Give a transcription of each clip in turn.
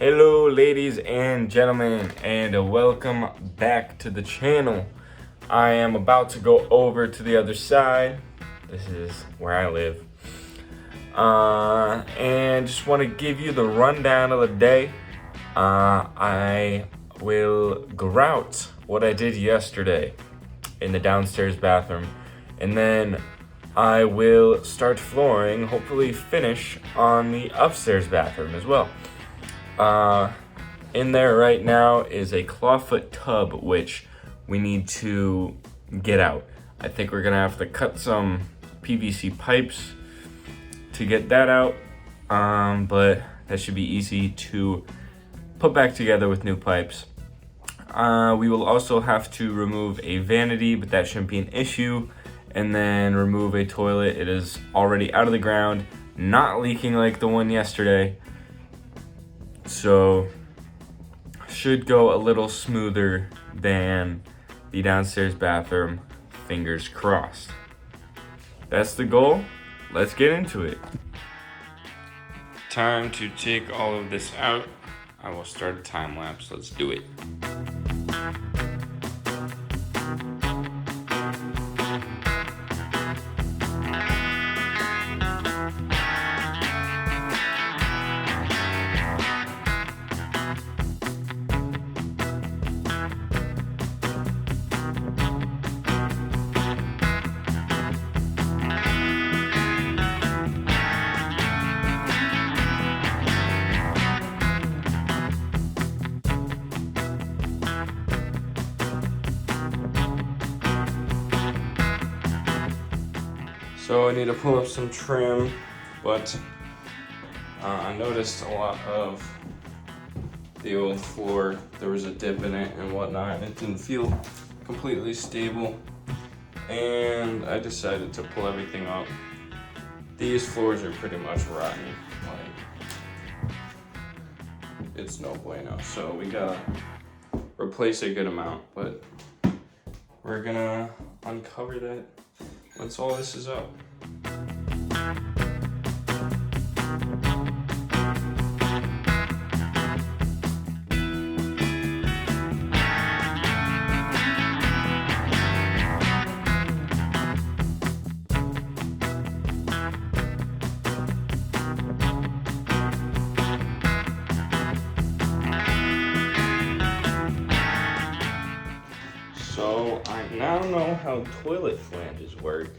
Hello ladies and gentlemen, and welcome back to the channel. I am about to go over to the other side. This is where I live. And just want to give you the rundown of the day. I will grout what I did yesterday in the downstairs bathroom, and then I will start flooring, hopefully finish on the upstairs bathroom as well. In there right now is a clawfoot tub, which we need to get out. I think we're gonna have to cut some PVC pipes to get that out, but that should be easy to put back together with new pipes. We will also have to remove a vanity, but that shouldn't be an issue, and then remove a toilet. It is already out of the ground, not leaking like the one yesterday, so should go a little smoother than the downstairs bathroom. Fingers crossed. That's the goal. Let's get into it. Time to take all of this out. I will start a time lapse. Let's do it. So I need to pull up some trim, but I noticed a lot of the old floor, there was a dip in it and whatnot, and it didn't feel completely stable, and I decided to pull everything up. These floors are pretty much rotten, like it's no bueno, so we gotta replace a good amount, but we're gonna uncover that once all this is up. So I now know how toilet flanges work,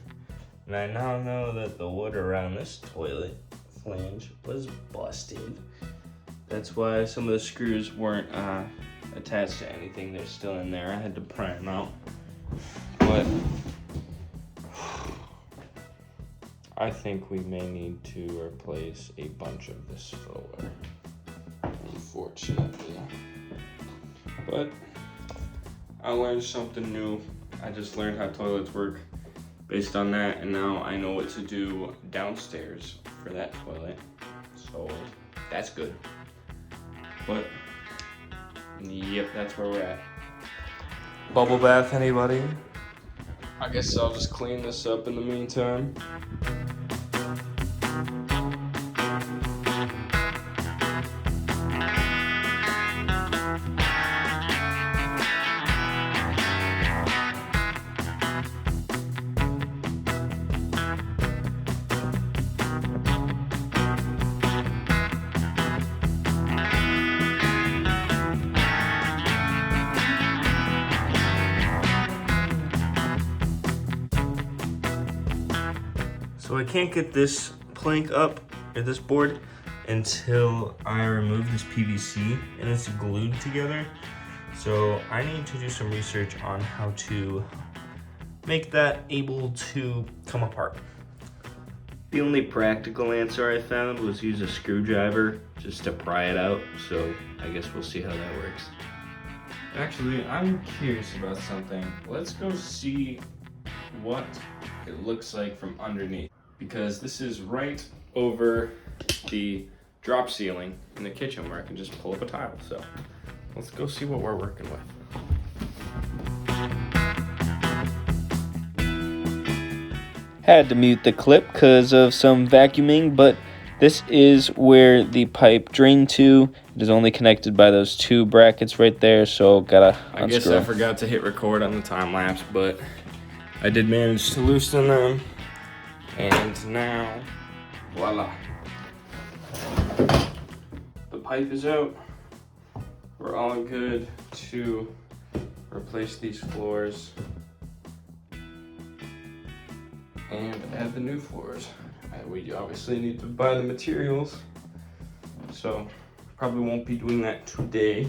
and I now know that the wood around this toilet flange was busted. That's why some of the screws weren't attached to anything. They're still in there. I had to pry them out. But I think we may need to replace a bunch of this floor, unfortunately. But I learned something new. I just learned how toilets work based on that, and now I know what to do downstairs for that toilet. So that's good. But yep, that's where we're at. Bubble bath, anybody? I guess I'll just clean this up in the meantime. So I can't get this plank up, or this board, until I remove this PVC, and it's glued together. So I need to do some research on how to make that able to come apart. The only practical answer I found was use a screwdriver just to pry it out, so I guess we'll see how that works. Actually, I'm curious about something. Let's go see what it looks like from underneath, because this is right over the drop ceiling in the kitchen where I can just pull up a tile. So let's go see what we're working with. Had to mute the clip because of some vacuuming, but This is where the pipe drained to. It is only connected by those 2 brackets right there, so gotta unscrew. I guess I forgot to hit record on the time lapse, but I did manage to loosen them. And now, voila. The pipe is out. We're all good to replace these floors and add the new floors. We obviously need to buy the materials, so probably won't be doing that today,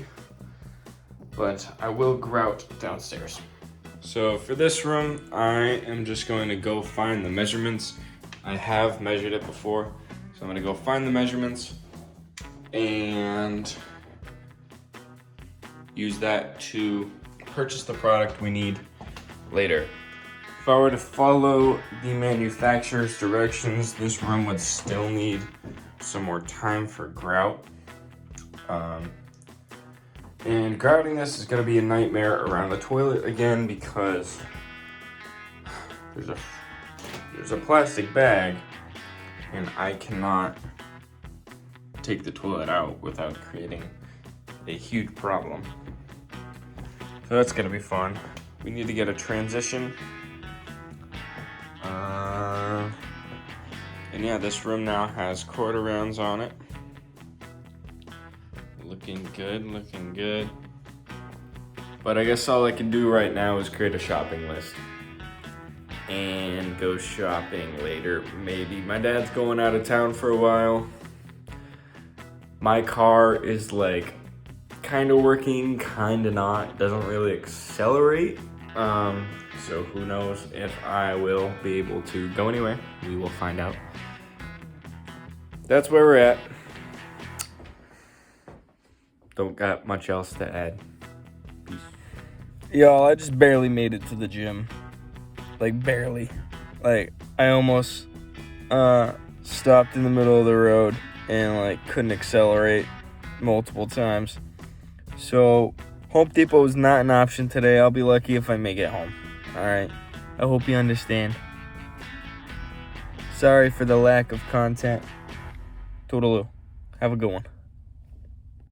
but I will grout downstairs. So for this room, I am just going to go find the measurements. I have measured it before, so I'm gonna go find the measurements and use that to purchase the product we need later. If I were to follow the manufacturer's directions, this room would still need some more time for grout. And grouting this is gonna be a nightmare around the toilet again because there's a plastic bag and I cannot take the toilet out without creating a huge problem. So that's gonna be fun. We need to get a transition. And yeah, this room now has quarter rounds on it. Looking good, looking good. But I guess all I can do right now is create a shopping list and go shopping later, maybe. My dad's going out of town for a while. My car is like kind of working, kind of not, doesn't really accelerate. So who knows if I will be able to go anywhere. We will find out. That's where we're at. Don't got much else to add. Peace. Y'all, I just barely made it to the gym. Like, barely. Like, I almost stopped in the middle of the road and, like, couldn't accelerate multiple times. So, Home Depot is not an option today. I'll be lucky if I make it home. Alright? I hope you understand. Sorry for the lack of content. Toodaloo. Have a good one.